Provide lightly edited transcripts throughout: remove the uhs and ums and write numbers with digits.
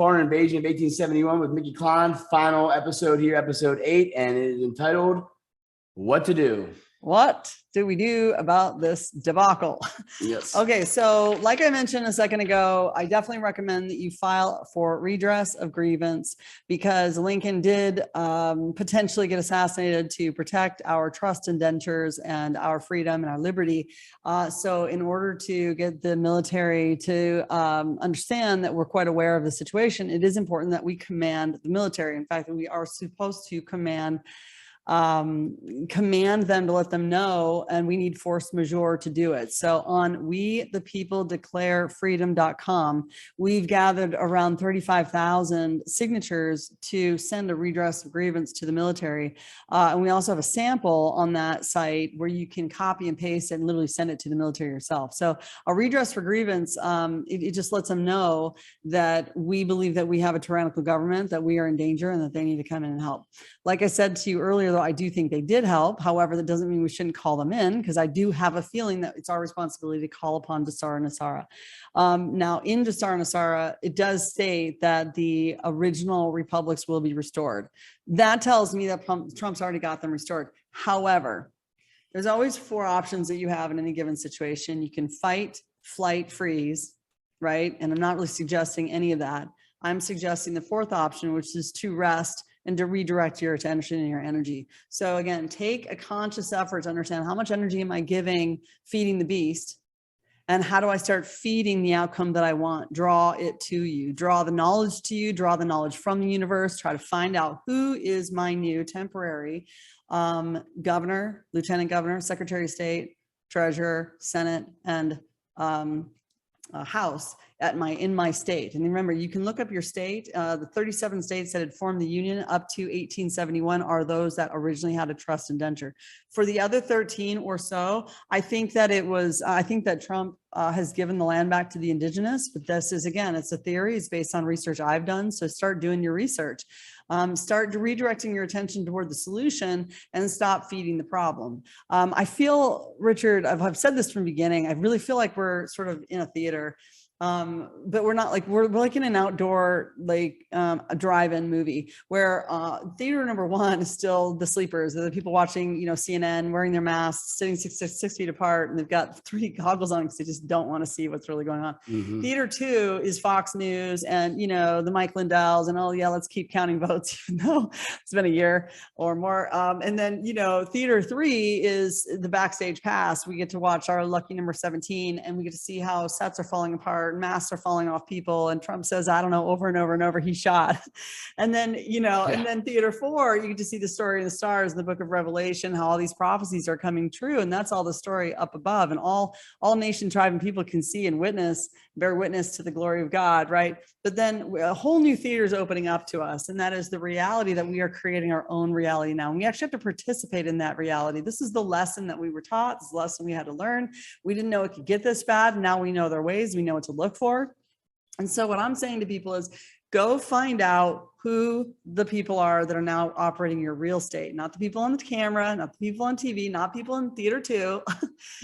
Foreign Invasion of 1871 with Mickey Klein. Final episode here, episode 8, and it is entitled What to Do. What do we do about this debacle? Yes. Okay, so like I mentioned a second ago, I definitely recommend that you file for redress of grievance because Lincoln did potentially get assassinated to protect our trust indentures and our freedom and our liberty. So in order to get the military to understand that we're quite aware of the situation, it is important that we command the military. In fact, we are supposed to command them to let them know, and we need force majeure to do it. So on wethepeopledeclarefreedom.com, we've gathered around 35,000 signatures to send a redress of grievance to the military. And we also have a sample on that site where you can copy and paste and literally send it to the military yourself. So a redress for grievance, it just lets them know that we believe that we have a tyrannical government, that we are in danger, and that they need to come in and help. Like I said to you earlier, though, I do think they did help. However, that doesn't mean we shouldn't call them in, because I do have a feeling that it's our responsibility to call upon Dasara Nassara. Now, in Dasara Nassara, it does state that the original republics will be restored. That tells me that Trump's already got them restored. However, there's always 4 options that you have in any given situation. You can fight, flight, freeze, right? And I'm not really suggesting any of that. I'm suggesting the 4th option, which is to rest and to redirect your attention and your energy. So again, take a conscious effort to understand how much energy am I giving feeding the beast, and how do I start feeding the outcome that I want? Draw it to you, draw the knowledge to you, draw the knowledge from the universe, try to find out who is my new temporary governor, lieutenant governor, secretary of state, treasurer, senate, and house in my state. And remember, you can look up your state. The 37 states that had formed the union up to 1871 are those that originally had a trust indenture. For the other 13 or so, I think that Trump has given the land back to the indigenous, but this is, again, it's a theory. It's based on research I've done. So start doing your research. Start redirecting your attention toward the solution and stop feeding the problem. I feel, Richard, I've said this from the beginning, I really feel like we're sort of in a theater. But we're not, like we're like in an outdoor, like a drive-in movie where theater number 1 is still the sleepers, the people watching, CNN, wearing their masks, sitting six feet apart, and they've got 3 goggles on because they just don't want to see what's really going on. Mm-hmm. Theater 2 is Fox News and the Mike Lindells and, oh yeah, let's keep counting votes, even though it's been a year or more. And then theater 3 is the backstage pass. We get to watch our lucky number 17, and we get to see how sets are falling apart, masks are falling off people, and Trump says, I don't know, over and over and over, he shot. And then, and then theater 4, you get to see the story of the stars in the book of Revelation, how all these prophecies are coming true. And that's all the story up above, and all nation, tribe, and people can see and bear witness to the glory of God, right? But then a whole new theater is opening up to us, and that is the reality that we are creating our own reality now. And we actually have to participate in that reality. This is the lesson that we were taught. This is the lesson we had to learn. We didn't know it could get this bad. Now we know their ways. We know what to look for. And so what I'm saying to people is, go find out who the people are that are now operating your real estate, not the people on the camera, not the people on TV, not people in theater 2,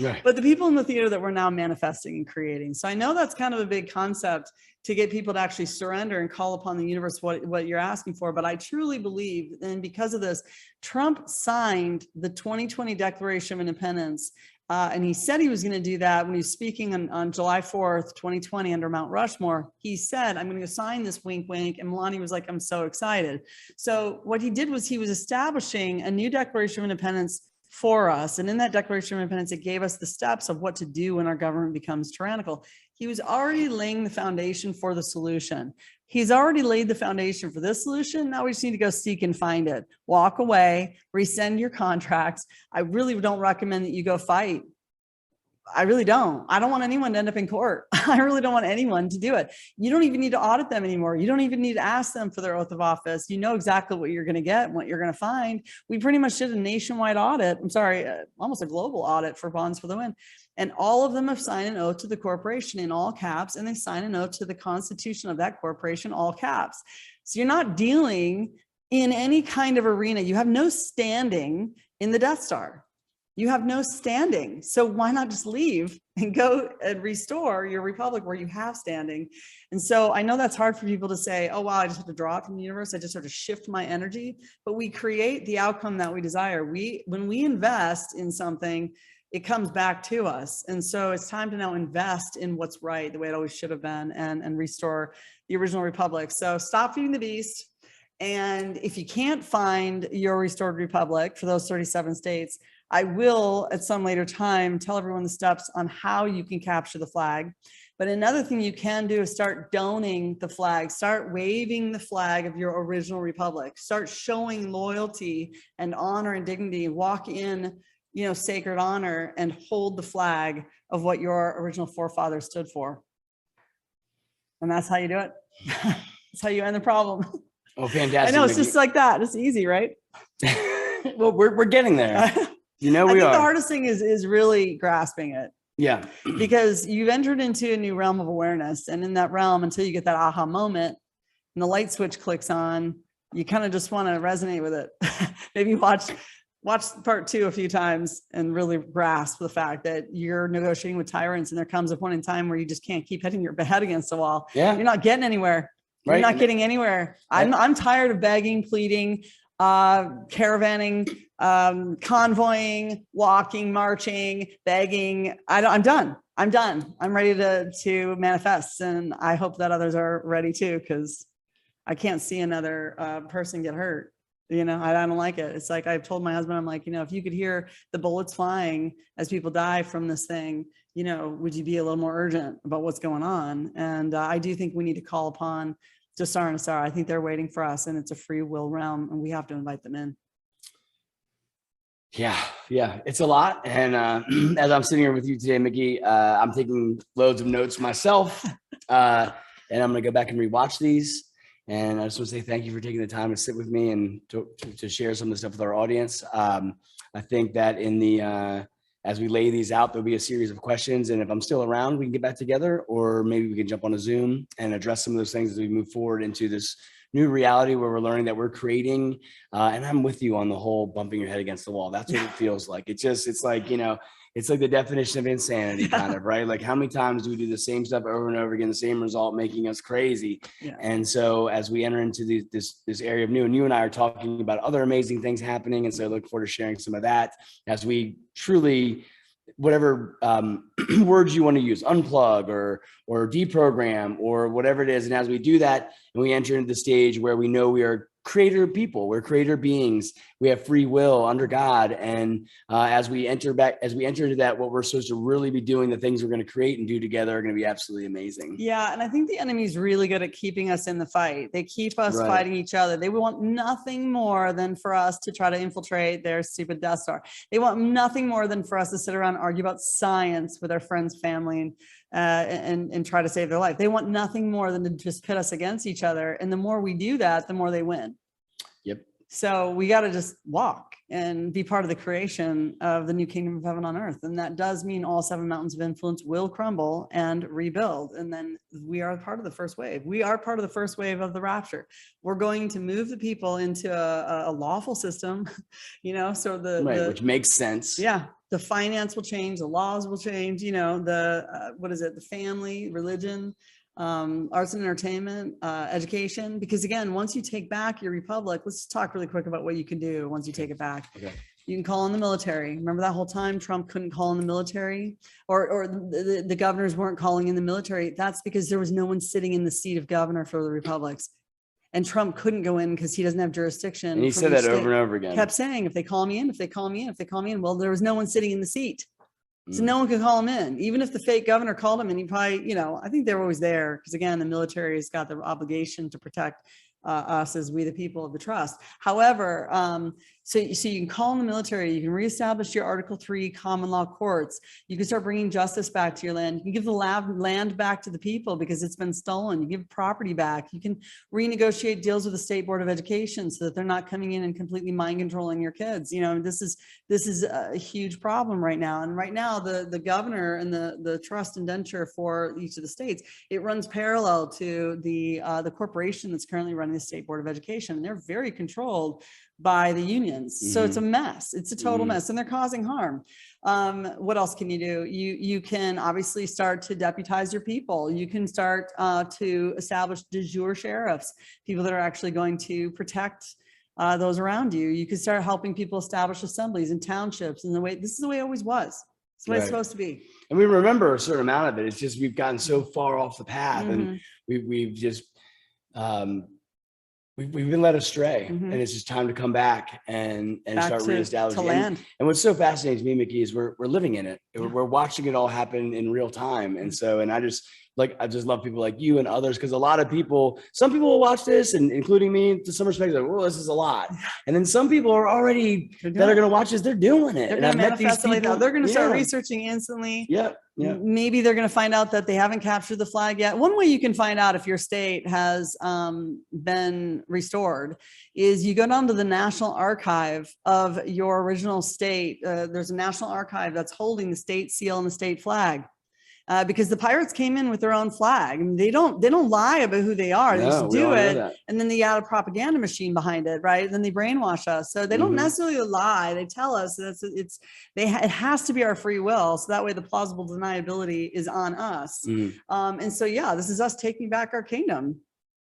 right, but the people in the theater that we're now manifesting and creating. So I know that's kind of a big concept to get people to actually surrender and call upon the universe what you're asking for. But I truly believe, and because of this, Trump signed the 2020 Declaration of Independence. And he said he was going to do that when he was speaking on July 4th, 2020 under Mount Rushmore. He said, I'm going to sign this, wink, wink. And Melania was like, I'm so excited. So what he did was he was establishing a new Declaration of Independence for us. And in that Declaration of Independence, it gave us the steps of what to do when our government becomes tyrannical. He was already laying the foundation for the solution. He's already laid the foundation for this solution. Now we just need to go seek and find it. Walk away, rescind your contracts. I really don't recommend that you go fight. I really don't. I don't want anyone to end up in court. I really don't want anyone to do it. You don't even need to audit them anymore. You don't even need to ask them for their oath of office. You know exactly what you're going to get and what you're going to find. We pretty much did a nationwide audit. I'm sorry, almost a global audit for Bonds for the Win. And all of them have signed an oath to the corporation in all caps, and they sign an oath to the constitution of that corporation, all caps. So you're not dealing in any kind of arena. You have no standing in the Death Star. You have no standing. So why not just leave and go and restore your republic where you have standing? And so I know that's hard for people to say, oh, wow, I just have to draw it from the universe. I just sort of shift my energy, but we create the outcome that we desire. When we invest in something, it comes back to us. And so it's time to now invest in what's right, the way it always should have been, and restore the original republic. So stop feeding the beast. And if you can't find your restored republic for those 37 states, I will at some later time tell everyone the steps on how you can capture the flag. But another thing you can do is start donating the flag, start waving the flag of your original republic, start showing loyalty and honor and dignity, walk in, sacred honor and hold the flag of what your original forefathers stood for. And that's how you do it. That's how you end the problem. Oh, fantastic. I know, it's just like that. It's easy, right? Well, we're getting there. I We think are. the hardest thing is really grasping it. Yeah. Because you've entered into a new realm of awareness. And in that realm, until you get that aha moment and the light switch clicks on, you kind of just want to resonate with it. Maybe watch part 2 a few times and really grasp the fact that you're negotiating with tyrants, and there comes a point in time where you just can't keep hitting your head against the wall. Yeah. You're not getting anywhere. You're not getting anywhere. I'm tired of begging, pleading, caravanning, convoying, walking, marching, begging. I'm done. I'm ready to manifest. And I hope that others are ready too, because I can't see another person get hurt. I don't like it. It's like I've told my husband, I'm like, if you could hear the bullets flying as people die from this thing, would you be a little more urgent about what's going on? And I do think we need to call upon Jasar and Asar. I think they're waiting for us, and it's a free will realm, and we have to invite them in. Yeah, it's a lot. And as I'm sitting here with you today, Mickey, I'm taking loads of notes myself, and I'm going to go back and rewatch these. And I just want to say thank you for taking the time to sit with me and to share some of the stuff with our audience. I think that as we lay these out, there'll be a series of questions. And if I'm still around, we can get back together, or maybe we can jump on a Zoom and address some of those things as we move forward into this new reality where we're learning that we're creating. And I'm with you on the whole bumping your head against the wall. That's what it feels like. It's like, it's like the definition of insanity, kind of, right? Like, how many times do we do the same stuff over and over again, the same result, making us crazy? Yeah. And so as we enter into this area of new, and you and I are talking about other amazing things happening. And so I look forward to sharing some of that as we truly, whatever words you want to use, unplug or deprogram or whatever it is. And as we do that, and we enter into the stage where we know we are creator people, we're creator beings, we have free will under God. And as we enter into that, what we're supposed to really be doing, the things we're going to create and do together are going to be absolutely amazing. Yeah. And I think the enemy's really good at keeping us in the fight. They keep us fighting each other. They want nothing more than for us to try to infiltrate their stupid Death Star. They want nothing more than for us to sit around and argue about science with our friends, family, and try to save their life. They want nothing more than to just pit us against each other. And the more we do that, the more they win. Yep. So we got to just walk and be part of the creation of the new kingdom of heaven on earth. And that does mean all 7 mountains of influence will crumble and rebuild. And then we are part of the first wave. We are part of the first wave of the rapture. We're going to move the people into a lawful system, so which makes sense. Yeah. The finance will change, the laws will change, the family, religion, arts and entertainment, education. Because again, once you take back your republic, let's talk really quick about what you can do once you take it back. Okay. You can call in the military. Remember that whole time Trump couldn't call in the military, or the governors weren't calling in the military? That's because there was no one sitting in the seat of governor for the republics. And Trump couldn't go in because he doesn't have jurisdiction. And he said that over and over again. Kept saying, if they call me in, if they call me in, if they call me in. Well, there was no one sitting in the seat. So no one could call him in. Even if the fake governor called him, and he probably, I think they're always there. Because again, the military has got the obligation to protect us as we the people of the trust. However, so you can call in the military, you can reestablish your Article 3 common law courts, you can start bringing justice back to your land, you can give the land back to the people because it's been stolen, you give property back, you can renegotiate deals with the State Board of Education so that they're not coming in and completely mind controlling your kids. This is a huge problem right now. And right now, the governor and the trust indenture for each of the states, it runs parallel to the corporation that's currently running the State Board of Education. They're very controlled by the unions. So it's a mess. It's a total mess, and they're causing harm. What else can you do? You can obviously start to deputize your people. You can start to establish de jure sheriffs, people that are actually going to protect those around you. You can start helping people establish assemblies and townships. And this is the way it always was. It's the way it's supposed to be. And we remember a certain amount of it. It's just we've gotten so far off the path, and we've just we've been led astray, and it's just time to come back and start reestablishing. And what's so fascinating to me, Mickey, is we're living in it. We're watching it all happen in real time. And so, and I just love people like you and others, because a lot of people, some people will watch this, and including me, to some respect, like, well, this is a lot. And then some people are already that are going to watch this, they're doing it. They're going to manifest it. They're going to start researching instantly. Maybe they're going to find out that they haven't captured the flag yet. One way you can find out if your state has been restored is you go down to the National Archive of your original state. There's a National Archive that's holding the state seal and the state flag. Because the pirates came in with their own flag, and they don't lie about who they are. They just do it, and then they add a propaganda machine behind it, right? And then they brainwash us. So they don't necessarily lie. They tell us that it has to be our free will. So that way, the plausible deniability is on us. And so, this is us taking back our kingdom.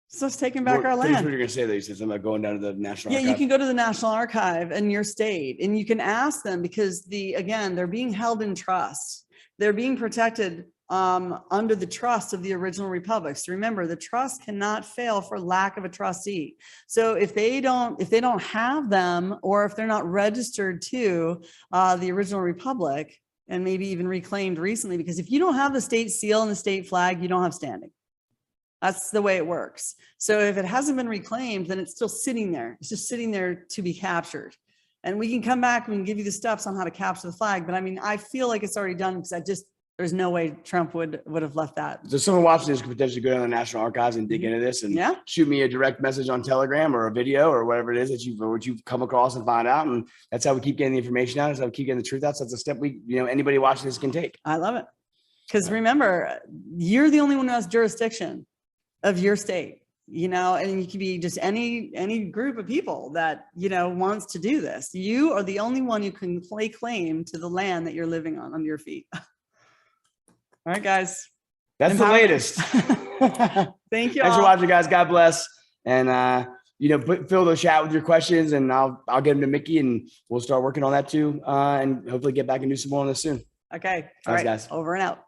It's us taking back our land. What you're going to say there? You said something about going down to the National Archive. You can go to the National Archive in your state, and you can ask them, because they're being held in trust. They're being protected under the trust of the original republics. Remember, the trust cannot fail for lack of a trustee. So if they don't have them, or if they're not registered to the original republic, and maybe even reclaimed recently, because if you don't have the state seal and the state flag, you don't have standing. That's the way it works. So if it hasn't been reclaimed, then it's still sitting there. It's just sitting there to be captured. And we can come back and give you the steps on how to capture the flag. But I mean, I feel like it's already done, because there's no way Trump would have left that. So someone watching this could potentially go down to the National Archives and dig into this, and shoot me a direct message on Telegram or a video or whatever it is that you've come across and find out. And that's how we keep getting the information out. That's how we keep getting the truth out. So that's a step anybody watching this can take. I love it. Because remember, you're the only one who has jurisdiction of your state. And you can be just any group of people that, wants to do this. You are the only one who can lay claim to the land that you're living on under your feet. All right, guys. That's the latest. Thank you. Thanks for watching, guys. God bless. And, fill the chat with your questions, and I'll get them to Mickey, and we'll start working on that too. And hopefully get back and do some more on this soon. Okay. Thanks, guys. Over and out.